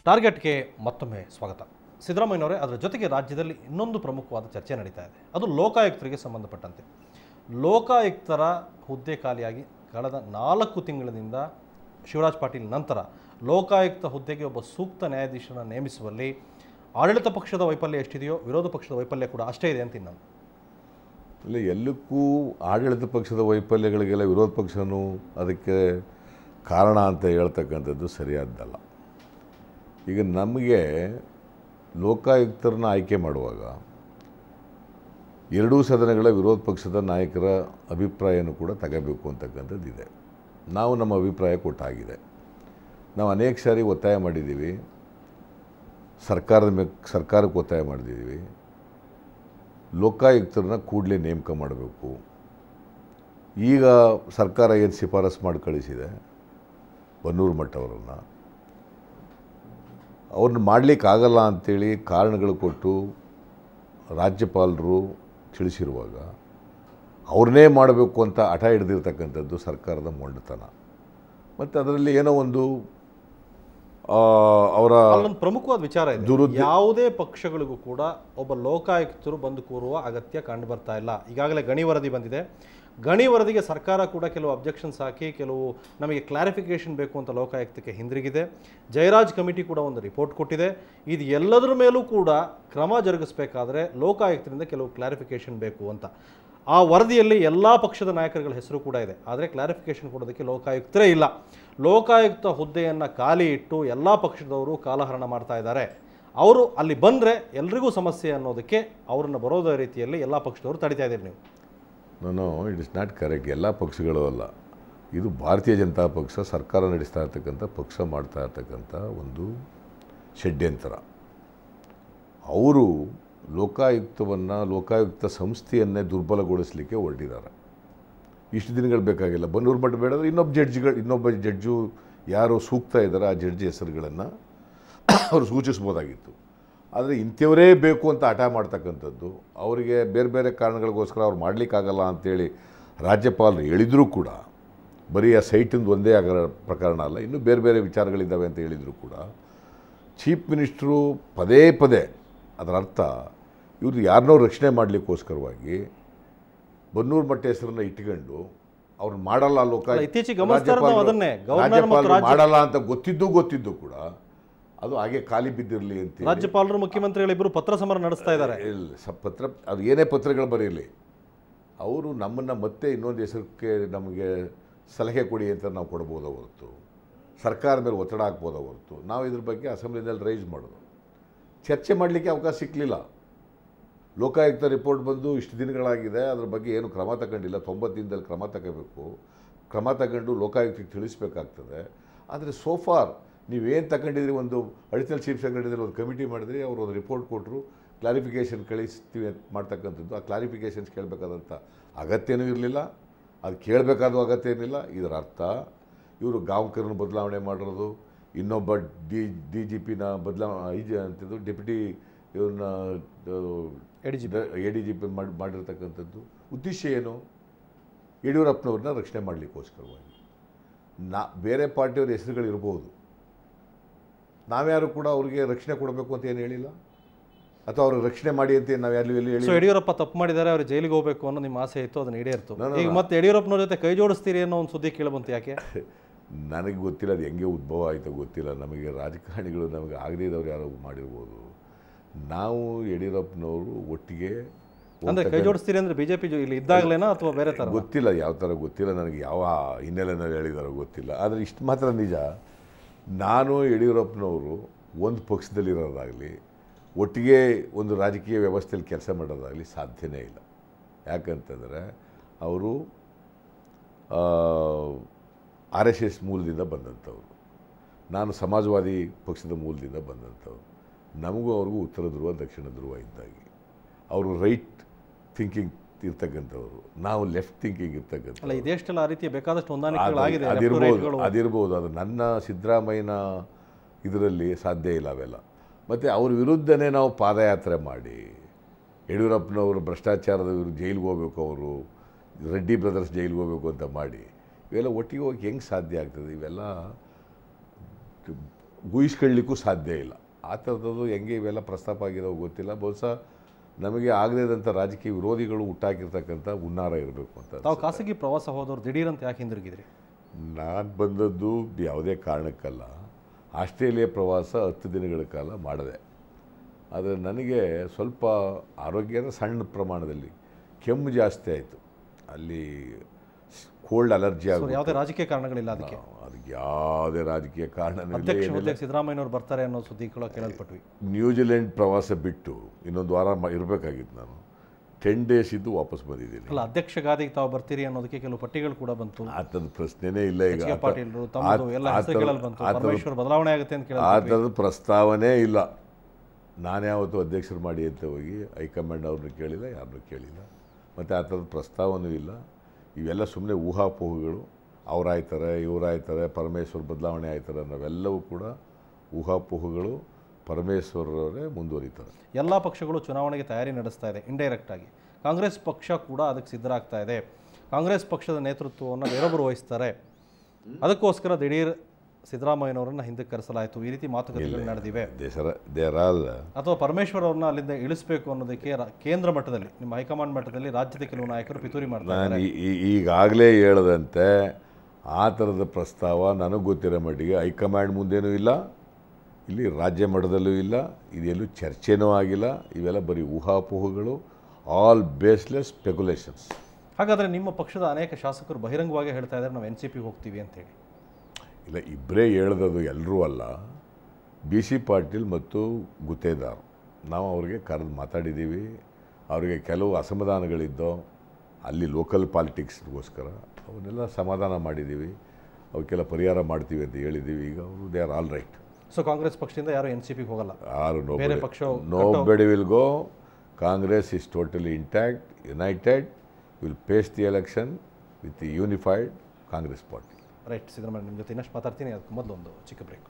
ಟಾರ್ಗೆಟ್ಗೆ ಮತ್ತೊಮ್ಮೆ ಸ್ವಾಗತ. ಸಿದ್ದರಾಮಯ್ಯನವರೇ, ಅದರ ಜೊತೆಗೆ ರಾಜ್ಯದಲ್ಲಿ ಇನ್ನೊಂದು ಪ್ರಮುಖವಾದ ಚರ್ಚೆ ನಡೀತಾ ಇದೆ. ಅದು ಲೋಕಾಯುಕ್ತರಿಗೆ ಸಂಬಂಧಪಟ್ಟಂತೆ. ಲೋಕಾಯುಕ್ತರ ಹುದ್ದೆ ಖಾಲಿಯಾಗಿ ಕಳೆದ 4 ತಿಂಗಳಿನಿಂದ ಶಿವರಾಜ್ ಪಾಟೀಲ್ ನಂತರ ಲೋಕಾಯುಕ್ತ ಹುದ್ದೆಗೆ ಒಬ್ಬ ಸೂಕ್ತ ನ್ಯಾಯಾಧೀಶರನ್ನು ನೇಮಿಸುವಲ್ಲಿ ಆಡಳಿತ ಪಕ್ಷದ ವೈಫಲ್ಯ ಎಷ್ಟಿದೆಯೋ ವಿರೋಧ ಪಕ್ಷದ ವೈಫಲ್ಯ ಕೂಡ ಅಷ್ಟೇ ಇದೆ ಅಂತ ನಾನು ಇಲ್ಲ, ಎಲ್ಲಕ್ಕೂ ಆಡಳಿತ ಪಕ್ಷದ ವೈಫಲ್ಯಗಳಿಗೆಲ್ಲ ವಿರೋಧ ಪಕ್ಷನೂ ಅದಕ್ಕೆ ಕಾರಣ ಅಂತ ಹೇಳ್ತಕ್ಕಂಥದ್ದು ಸರಿಯಾದ್ದಲ್ಲ. ಈಗ ನಮಗೆ ಲೋಕಾಯುಕ್ತರನ್ನ ಆಯ್ಕೆ ಮಾಡುವಾಗ ಎರಡೂ ಸದನಗಳ ವಿರೋಧ ಪಕ್ಷದ ನಾಯಕರ ಅಭಿಪ್ರಾಯನೂ ಕೂಡ ತಗೋಬೇಕು ಅಂತಕ್ಕಂಥದ್ದು ಇದೆ. ನಾವು ನಮ್ಮ ಅಭಿಪ್ರಾಯ ಕೊಟ್ಟಾಗಿದೆ. ನಾವು ಅನೇಕ ಸಾರಿ ಒತ್ತಾಯ ಮಾಡಿದ್ದೀವಿ, ಸರ್ಕಾರಕ್ಕೆ ಒತ್ತಾಯ ಮಾಡಿದ್ದೀವಿ, ಲೋಕಾಯುಕ್ತರನ್ನ ಕೂಡಲೇ ನೇಮಕ ಮಾಡಬೇಕು. ಈಗ ಸರ್ಕಾರ ಏನು ಶಿಫಾರಸು ಮಾಡಿ ಕಳಿಸಿದೆ ಬನ್ನೂರು ಮಠ ಅವರನ್ನು, ಅವ್ರನ್ನ ಮಾಡಲಿಕ್ಕಾಗಲ್ಲ ಅಂಥೇಳಿ ಕಾರಣಗಳು ಕೊಟ್ಟು ರಾಜ್ಯಪಾಲರು ತಿಳಿಸಿರುವಾಗ ಅವ್ರನ್ನೇ ಮಾಡಬೇಕು ಅಂತ ಹಠ ಹಿಡಿದಿರ್ತಕ್ಕಂಥದ್ದು ಸರ್ಕಾರದ ಮೊಂಡತನ. ಮತ್ತು ಅದರಲ್ಲಿ ಏನೋ ಒಂದು ಅವರ ಅಲ್ಲೊಂದು ಪ್ರಮುಖವಾದ ವಿಚಾರ ಇದೆ. ಯಾವುದೇ ಪಕ್ಷಗಳಿಗೂ ಕೂಡ ಒಬ್ಬ ಲೋಕಾಯುಕ್ತರು ಬಂದು ಕೂರುವ ಅಗತ್ಯ ಕಂಡು ಬರ್ತಾ ಇಲ್ಲ. ಈಗಾಗಲೇ ಗಣಿ ವರದಿ ಬಂದಿದೆ. ಗಣಿ ವರದಿಗೆ ಸರ್ಕಾರ ಕೂಡ ಕೆಲವು ಅಬ್ಜೆಕ್ಷನ್ಸ್ ಹಾಕಿ ಕೆಲವು ನಮಗೆ ಕ್ಲಾರಿಫಿಕೇಷನ್ ಬೇಕು ಅಂತ ಲೋಕಾಯುಕ್ತಕ್ಕೆ ಹಿಂದಿರುಗಿದೆ. ಜಯರಾಜ್ ಕಮಿಟಿ ಕೂಡ ಒಂದು ರಿಪೋರ್ಟ್ ಕೊಟ್ಟಿದೆ. ಇದು ಎಲ್ಲದರ ಮೇಲೂ ಕೂಡ ಕ್ರಮ ಜರುಗಿಸಬೇಕಾದ್ರೆ ಲೋಕಾಯುಕ್ತರಿಂದ ಕೆಲವು ಕ್ಲಾರಿಫಿಕೇಷನ್ ಬೇಕು ಅಂತ. ಆ ವರದಿಯಲ್ಲಿ ಎಲ್ಲ ಪಕ್ಷದ ನಾಯಕರುಗಳ ಹೆಸರು ಕೂಡ ಇದೆ. ಆದರೆ ಕ್ಲಾರಿಫಿಕೇಷನ್ ಕೊಡೋದಕ್ಕೆ ಲೋಕಾಯುಕ್ತರೇ ಇಲ್ಲ. ಲೋಕಾಯುಕ್ತ ಹುದ್ದೆಯನ್ನು ಖಾಲಿ ಇಟ್ಟು ಎಲ್ಲ ಪಕ್ಷದವರು ಕಾಲಹರಣ ಮಾಡ್ತಾ ಇದ್ದಾರೆ. ಅವರು ಅಲ್ಲಿ ಬಂದರೆ ಎಲ್ರಿಗೂ ಸಮಸ್ಯೆ ಅನ್ನೋದಕ್ಕೆ ಅವ್ರನ್ನ ಬರೋದ ರೀತಿಯಲ್ಲಿ ಎಲ್ಲ ಪಕ್ಷದವರು ತಡಿತಾ ಇದ್ದೀರಿ ನೀವು. It is not correct. ಎಲ್ಲ ಪಕ್ಷಗಳು ಅಲ್ಲ, ಇದು ಭಾರತೀಯ ಜನತಾ ಪಕ್ಷ ಸರ್ಕಾರ ನಡೆಸ್ತಾ ಇರ್ತಕ್ಕಂಥ ಪಕ್ಷ ಮಾಡ್ತಾ ಇರ್ತಕ್ಕಂಥ ಒಂದು ಷಡ್ಯಂತರ. ಅವರು ಲೋಕಾಯುಕ್ತ ಸಂಸ್ಥೆಯನ್ನೇ ದುರ್ಬಲಗೊಳಿಸಲಿಕ್ಕೆ ಹೊರಟಿದ್ದಾರೆ. ಇಷ್ಟು ದಿನಗಳು ಬೇಕಾಗಿಲ್ಲ. ಬನ್ನೂರು ಮಠ ಬೇಡಾದ್ರೆ ಇನ್ನೊಬ್ಬ ಜಡ್ಜು ಯಾರು ಸೂಕ್ತ ಇದ್ದಾರೆ ಆ ಜಡ್ಜಿ ಹೆಸರುಗಳನ್ನು ಅವರು ಸೂಚಿಸ್ಬೋದಾಗಿತ್ತು. ಆದರೆ ಇಂಥವರೇ ಬೇಕು ಅಂತ ಹಠ ಮಾಡ್ತಕ್ಕಂಥದ್ದು, ಅವರಿಗೆ ಬೇರೆ ಬೇರೆ ಕಾರಣಗಳಿಗೋಸ್ಕರ ಅವ್ರು ಮಾಡಲಿಕ್ಕಾಗಲ್ಲ ಅಂಥೇಳಿ ರಾಜ್ಯಪಾಲರು ಹೇಳಿದರೂ ಕೂಡ, ಬರೀ ಆ ಸೈಟಿಂದು ಒಂದೇ ಆಗೋ ಪ್ರಕರಣ ಅಲ್ಲ, ಇನ್ನೂ ಬೇರೆ ಬೇರೆ ವಿಚಾರಗಳಿದ್ದಾವೆ ಅಂತ ಹೇಳಿದರೂ ಕೂಡ ಚೀಫ್ ಮಿನಿಸ್ಟ್ರು ಪದೇ ಪದೇ ಅದರ ಅರ್ಥ ಇವರು ಯಾರನ್ನೋ ರಕ್ಷಣೆ ಮಾಡಲಿಕ್ಕೋಸ್ಕರವಾಗಿ ಬನ್ನೂರು ಮಠ ಹೆಸರನ್ನು ಇಟ್ಕೊಂಡು ಅವ್ರನ್ನ ಮಾಡಲ್ಲ ರಾಜ್ಯಪಾಲರು ಮಾಡಲ್ಲ ಅಂತ ಗೊತ್ತಿದ್ದು ಕೂಡ ಅದು ಹಾಗೆ ಖಾಲಿ ಬಿದ್ದಿರಲಿ ಅಂತ ರಾಜ್ಯಪಾಲರು ಮುಖ್ಯಮಂತ್ರಿಗಳಿಬ್ಬರು ಪತ್ರ ಸಮರ ನಡೆಸ್ತಾ ಇದ್ದಾರೆ. ಪತ್ರ ಅದು ಏನೇ ಪತ್ರಗಳು ಬರೀಲಿ, ಅವರು ನಮ್ಮನ್ನು ಮತ್ತೆ ಇನ್ನೊಂದು ಹೆಸರಕ್ಕೆ ನಮಗೆ ಸಲಹೆ ಕೊಡಿ ಅಂತ ನಾವು ಕೊಡ್ಬೋದ ಹೊರತು, ಸರ್ಕಾರ ಮೇಲೆ ಒತ್ತಡ ಹಾಕ್ಬೋದ ಹೊರತು ನಾವು ಇದ್ರ ಬಗ್ಗೆ ಅಸೆಂಬ್ಲಿನಲ್ಲಿ ರೈಸ್ ಮಾಡೋದು, ಚರ್ಚೆ ಮಾಡಲಿಕ್ಕೆ ಅವಕಾಶ ಸಿಕ್ಕಲಿಲ್ಲ. ಲೋಕಾಯುಕ್ತ ರಿಪೋರ್ಟ್ ಬಂದು ಇಷ್ಟು ದಿನಗಳಾಗಿದೆ, ಅದ್ರ ಬಗ್ಗೆ ಏನು ಕ್ರಮ ತಗೊಂಡಿಲ್ಲ. 90 ದಿನದಲ್ಲಿ ಕ್ರಮ ತಗೋಬೇಕು. ಕ್ರಮ ತಗೊಂಡು ಲೋಕಾಯುಕ್ತಕ್ಕೆ ತಿಳಿಸ್ಬೇಕಾಗ್ತದೆ. ಆದರೆ ಸೋಫಾರ್ ನೀವೇನು ತಗೊಂಡಿದ್ರಿ, ಒಂದು ಅಡಿಷನಲ್ ಚೀಫ್ ಸೆಕ್ರೆಟರಿದಲ್ಲಿ ಒಂದು ಕಮಿಟಿ ಮಾಡಿದ್ರಿ, ಅವರು ಒಂದು ರಿಪೋರ್ಟ್ ಕೊಟ್ಟರು, ಕ್ಲಾರಿಫಿಕೇಷನ್ ಕಳಿಸ್ತೀವಿ ಮಾಡ್ತಕ್ಕಂಥದ್ದು. ಆ ಕ್ಲಾರಿಫಿಕೇಷನ್ಸ್ ಕೇಳಬೇಕಾದಂಥ ಅಗತ್ಯನೂ ಇರಲಿಲ್ಲ, ಅದು ಕೇಳಬೇಕಾದ ಅಗತ್ಯ ಇರಲಿಲ್ಲ. ಇದರ ಅರ್ಥ ಇವರು ಗಾಂವ್ಕರ್ನ ಬದಲಾವಣೆ ಮಾಡಿರೋದು, ಇನ್ನೊಬ್ಬ ಡಿ ಜಿ ಪಿನ ಅಂತಿದ್ದು ಡೆಪ್ಯೂಟಿ ಇವ್ರನ್ನ ಎ ಡಿ ಜಿ ಪಿ ಮಾಡಿರ್ತಕ್ಕಂಥದ್ದು ಉದ್ದೇಶ ಏನು? ಯಡಿಯೂರಪ್ಪನವ್ರನ್ನ ರಕ್ಷಣೆ ಮಾಡಲಿಕ್ಕೋಸ್ಕರವಾಗಿ. ಬೇರೆ ಪಾರ್ಟಿಯವ್ರ ಹೆಸರುಗಳಿರ್ಬೋದು, ನಾವ್ಯಾರು ಕೂಡ ಅವ್ರಿಗೆ ರಕ್ಷಣೆ ಕೊಡಬೇಕು ಅಂತ ಏನು ಹೇಳಿಲ್ಲ, ಅಥವಾ ಅವ್ರಿಗೆ ರಕ್ಷಣೆ ಮಾಡಿ ಅಂತ ನಾವು ಎಲ್ಲಿ ಹೇಳಿ. ಯಡಿಯೂರಪ್ಪ ತಪ್ಪು ಮಾಡಿದ್ದಾರೆ, ಅವ್ರು ಜೈಲಿಗೆ ಹೋಗಬೇಕು ಅನ್ನೋ ನಿಮ್ಮ ಆಸೆ ಇತ್ತು, ಅದನ್ನ ಈಡೇರಿತು. ಈಗ ಮತ್ತೆ ಯಡಿಯೂರಪ್ಪನವ್ರ ಜೊತೆ ಕೈ ಜೋಡಿಸ್ತೀರಿ ಅನ್ನೋ ಒಂದು ಸುದ್ದಿ ಕೇಳಬಂತು. ಯಾಕೆ ನನಗೆ ಗೊತ್ತಿಲ್ಲ, ಅದು ಹೆಂಗೆ ಉದ್ಭವ ಆಯಿತು ಗೊತ್ತಿಲ್ಲ. ನಮಗೆ ರಾಜಕಾರಣಿಗಳು ನಮಗೆ ಆಗದೇ ಇದ್ದವ್ರು ಯಾರೋ ಮಾಡಿರ್ಬೋದು. ನಾವು ಯಡಿಯೂರಪ್ಪನವರು ಒಟ್ಟಿಗೆ ಅಂದರೆ ಕೈ ಜೋಡಿಸ್ತೀರಿ ಅಂದರೆ ಬಿಜೆಪಿ ಇಲ್ಲಿ ಇದ್ದಾಗಲೇನಾ ಅಥವಾ ಬೇರೆ ಥರ ಗೊತ್ತಿಲ್ಲ, ಯಾವ ಥರ ಗೊತ್ತಿಲ್ಲ ನನಗೆ, ಯಾವ ಹಿನ್ನೆಲೆಯಲ್ಲಿ ಹೇಳಿದಾರೋ ಗೊತ್ತಿಲ್ಲ. ಆದರೆ ಇಷ್ಟು ಮಾತ್ರ ನಿಜ, ನಾನು ಯಡಿಯೂರಪ್ಪನವರು ಒಂದು ಪಕ್ಷದಲ್ಲಿರೋದಾಗಲಿ ಒಟ್ಟಿಗೆ ಒಂದು ರಾಜಕೀಯ ವ್ಯವಸ್ಥೆಯಲ್ಲಿ ಕೆಲಸ ಮಾಡೋದಾಗಲಿ ಸಾಧ್ಯನೇ ಇಲ್ಲ. ಯಾಕಂತಂದರೆ ಅವರು RSS ಮೂಲದಿಂದ ಬಂದಂಥವ್ರು, ನಾನು ಸಮಾಜವಾದಿ ಪಕ್ಷದ ಮೂಲದಿಂದ ಬಂದಂಥವ್ರು. ನಮಗೂ ಅವ್ರಿಗೂ ಉತ್ತರ ಧ್ರುವ ದಕ್ಷಿಣ ಧ್ರುವ ಇದ್ದಾಗಿ. ಅವರು ರೈಟ್ ಥಿಂಕಿಂಗ್ ಇರ್ತಕ್ಕಂಥವ್ರು, ನಾವು ಲೆಫ್ಟ್ ಥಿಂಕಿಂಗ್ ಇರ್ತಕ್ಕಂಥ. ಈ ದೇಶದಲ್ಲಿ ಆ ರೀತಿ ಬೇಕಾದಷ್ಟು ಹೊಂದಾಣಿಕೆಗಳಾಗಿದೆ. ಅದಿರ್ಬೋದು. ಅದು ನನ್ನ ಸಿದ್ದರಾಮಯ್ಯನ ಇದರಲ್ಲಿ ಸಾಧ್ಯ ಇಲ್ಲ ಅವೆಲ್ಲ. ಮತ್ತು ಅವ್ರ ವಿರುದ್ಧನೇ ನಾವು ಪಾದಯಾತ್ರೆ ಮಾಡಿ, ಯಡಿಯೂರಪ್ಪನವರು ಭ್ರಷ್ಟಾಚಾರದ ವಿರುದ್ಧ ಜೈಲಿಗೆ ಹೋಗಬೇಕು, ಅವರು ರೆಡ್ಡಿ ಬ್ರದರ್ಸ್ ಜೈಲಿಗೆ ಹೋಗಬೇಕು ಅಂತ ಮಾಡಿ, ಇವೆಲ್ಲ ಒಟ್ಟಿಗೆ ಹೋಗಿ ಹೆಂಗೆ ಸಾಧ್ಯ ಆಗ್ತದೆ? ಇವೆಲ್ಲ ಊಹಿಸ್ಕೊಳ್ಳಿಕ್ಕೂ ಸಾಧ್ಯ ಇಲ್ಲ. ಆ ಥರದ್ದು ಹೆಂಗೆ ಇವೆಲ್ಲ ಪ್ರಸ್ತಾಪ ಆಗಿರೋ ಗೊತ್ತಿಲ್ಲ. ಬಹುಶಃ ನಮಗೆ ಆಗದೇದಂಥ ರಾಜಕೀಯ ವಿರೋಧಿಗಳು ಹುಟ್ಟಾಕಿರ್ತಕ್ಕಂಥ ಹುನ್ನಾರ ಇರಬೇಕು ಅಂತ. ತಾವು ಖಾಸಗಿ ಪ್ರವಾಸ ಹೋದವ್ರು ದಿಢೀರಂತ ಯಾಕೆ ಹಿಂದಿರುಗಿದ್ರಿ? ನಾನು ಬಂದದ್ದು ಯಾವುದೇ ಕಾರಣಕ್ಕಲ್ಲ. ಆಸ್ಟ್ರೇಲಿಯಾ ಪ್ರವಾಸ 10 ದಿನಗಳ ಕಾಲ ಮಾಡಿದೆ. ಆದರೆ ನನಗೆ ಸ್ವಲ್ಪ ಆರೋಗ್ಯದ ಸಣ್ಣ ಪ್ರಮಾಣದಲ್ಲಿ ಕೆಮ್ಮು ಜಾಸ್ತಿ ಆಯಿತು. ಅಲ್ಲಿ ಕೋಲ್ಡ್ ಅಲರ್ಜಿ ಆಗುತ್ತೆ. ಯಾವುದೇ ರಾಜಕೀಯ ಕಾರಣಗಳಿಲ್ಲ ಅದಕ್ಕೆ? ಅದಕ್ಕೆ ಯಾವುದೇ ರಾಜಕೀಯ ಕಾರಣನೇ ಇಲ್ಲ. ಸಿದ್ದರಾಮಯ್ಯನವರು ಬರ್ತಾರೆ ಅನ್ನೋ ಸುದ್ದಿ ಕೂಡ ಕೇಳಲ್ಪಟ್ವಿ. ನ್ಯೂಜಿಲೆಂಡ್ ಪ್ರವಾಸ ಬಿಟ್ಟು ಇನ್ನೊಂದು ವಾರ ಇರಬೇಕಾಗಿತ್ತು. ನಾನು 10 ಡೇಸ್ ಇದ್ದು ವಾಪಸ್ ಬಂದಿದ್ದೀನಿ. ಅಲ್ಲ, ಅಧ್ಯಕ್ಷ ಗಾದಿಗೆ ತಾವು ಬರ್ತೀರಿ ಅನ್ನೋದಕ್ಕೆ ಕೆಲವು ಪಟ್ಟಿಗಳು ಕೂಡ ಬಂತು. ಆ ಥರದ ಪ್ರಶ್ನೆನೇ ಇಲ್ಲ. ಈಗ ಬದಲಾವಣೆ ಆಗುತ್ತೆ ಅಂತ ಆ ಥರದ ಪ್ರಸ್ತಾವನೆ ಇಲ್ಲ. ನಾನು ಯಾವತ್ತೂ ಅಧ್ಯಕ್ಷರು ಮಾಡಿ ಅಂತ ಹೋಗಿ ಹೈಕಮಾಂಡ್ ಅವ್ರನ್ನ ಕೇಳಿಲ್ಲ, ಯಾರನ್ನೂ ಕೇಳಿಲ್ಲ. ಮತ್ತು ಆ ಥರದ ಪ್ರಸ್ತಾವನೂ ಇಲ್ಲ. ಇವೆಲ್ಲ ಸುಮ್ಮನೆ ಊಹಾಪೋಹಗಳು. ಅವರಾಯ್ತಾರೆ, ಇವರಾಯ್ತಾರೆ, ಪರಮೇಶ್ವರ್ ಬದಲಾವಣೆ ಆಯ್ತಾರೆ ಅನ್ನೋವೆಲ್ಲವೂ ಕೂಡ ಊಹಾಪೋಹಗಳು. ಪರಮೇಶ್ವರವರೇ ಮುಂದುವರಿತಾರೆ. ಎಲ್ಲ ಪಕ್ಷಗಳು ಚುನಾವಣೆಗೆ ತಯಾರಿ ನಡೆಸ್ತಾ ಇದೆ ಇಂಡೈರೆಕ್ಟ್ ಆಗಿ. ಕಾಂಗ್ರೆಸ್ ಪಕ್ಷ ಕೂಡ ಅದಕ್ಕೆ ಸಿದ್ಧರಾಗ್ತಾ ಇದೆ. ಕಾಂಗ್ರೆಸ್ ಪಕ್ಷದ ನೇತೃತ್ವವನ್ನು ಬೇರೊಬ್ಬರು ವಹಿಸ್ತಾರೆ. ಅದಕ್ಕೋಸ್ಕರ ದಿಢೀರ್ ಸಿದ್ದರಾಮಯ್ಯನವರನ್ನ ಹಿಂದಕ್ಕೆ ಕರೆಸಲಾಯಿತು. ಈ ರೀತಿ ಮಾತುಕತೆಗಳು ನಡೆದಿವೆ. ಅಥವಾ ಪರಮೇಶ್ವರ್ ಅವ್ರನ್ನ ಅಲ್ಲಿಂದ ಇಳಿಸಬೇಕು ಅನ್ನೋದಕ್ಕೆ ಕೇಂದ್ರ ಮಟ್ಟದಲ್ಲಿ, ನಿಮ್ಮ ಹೈಕಮಾಂಡ್ ಮಟ್ಟದಲ್ಲಿ ರಾಜ್ಯದ ಕೆಲವು ನಾಯಕರು ಪಿತೂರಿ ಮಾಡ್ತಾರೆ. ನಾನು ಈಗಾಗಲೇ ಹೇಳದಂತೆ ಆ ಥರದ ಪ್ರಸ್ತಾವ ನನಗೆ ಗೊತ್ತಿರೋ ಮಟ್ಟಿಗೆ ಹೈಕಮಾಂಡ್ ಮುಂದೇನೂ ಇಲ್ಲ, ಇಲ್ಲಿ ರಾಜ್ಯ ಮಟ್ಟದಲ್ಲೂ ಇಲ್ಲ, ಇದೆಲ್ಲೂ ಚರ್ಚೆನೂ ಆಗಿಲ್ಲ. ಇವೆಲ್ಲ ಬರೀ ಊಹಾಪೋಹಗಳು, ಆಲ್ ಬೇಸ್ಲೆಸ್ ಸ್ಪೆಕ್ಯುಲೇಷನ್ಸ್. ಹಾಗಾದರೆ ನಿಮ್ಮ ಪಕ್ಷದ ಅನೇಕ ಶಾಸಕರು ಬಹಿರಂಗವಾಗಿ ಹೇಳ್ತಾ ಇದ್ದಾರೆ ನಾವು NCP ಹೋಗ್ತೀವಿ ಅಂತೇಳಿ. ಇಲ್ಲ, ಇಬ್ಬರೇ ಹೇಳ್ದದು ಎಲ್ಲರೂ ಅಲ್ಲ. BC ಪಾಟೀಲ್ ಮತ್ತು ಗುತ್ತೇದಾರ್ ನಾವು ಅವ್ರಿಗೆ ಕರೆದು ಮಾತಾಡಿದ್ದೀವಿ. ಅವರಿಗೆ ಕೆಲವು ಅಸಮಾಧಾನಗಳಿದ್ದೋ ಅಲ್ಲಿ ಲೋಕಲ್ ಪಾಲಿಟಿಕ್ಸ್ಗೋಸ್ಕರ ಅವನ್ನೆಲ್ಲ ಸಮಾಧಾನ ಮಾಡಿದ್ದೀವಿ. ಅವಕ್ಕೆಲ್ಲ ಪರಿಹಾರ ಮಾಡ್ತೀವಿ ಅಂತ ಹೇಳಿದ್ದೀವಿ. ಈಗ ಅವರು they are all right. So Congress ಪಕ್ಷದಿಂದ ಯಾರು NCPಗೆ ಹೋಗಲ್ಲ? ಯಾರು nobody will go. Congress is totally intact, united, will face the election with the unified Congress party. Right. Siddaramaiah ನಿಮ್ಮ ಜೊತೆ ಇನ್ನಷ್ಟು ಮಾತಾಡ್ತೀನಿ. ಅದಕ್ಕೆ ಮೊದಲು ಒಂದು ಚಿಕ್ಕ ಬ್ರೇಕ್.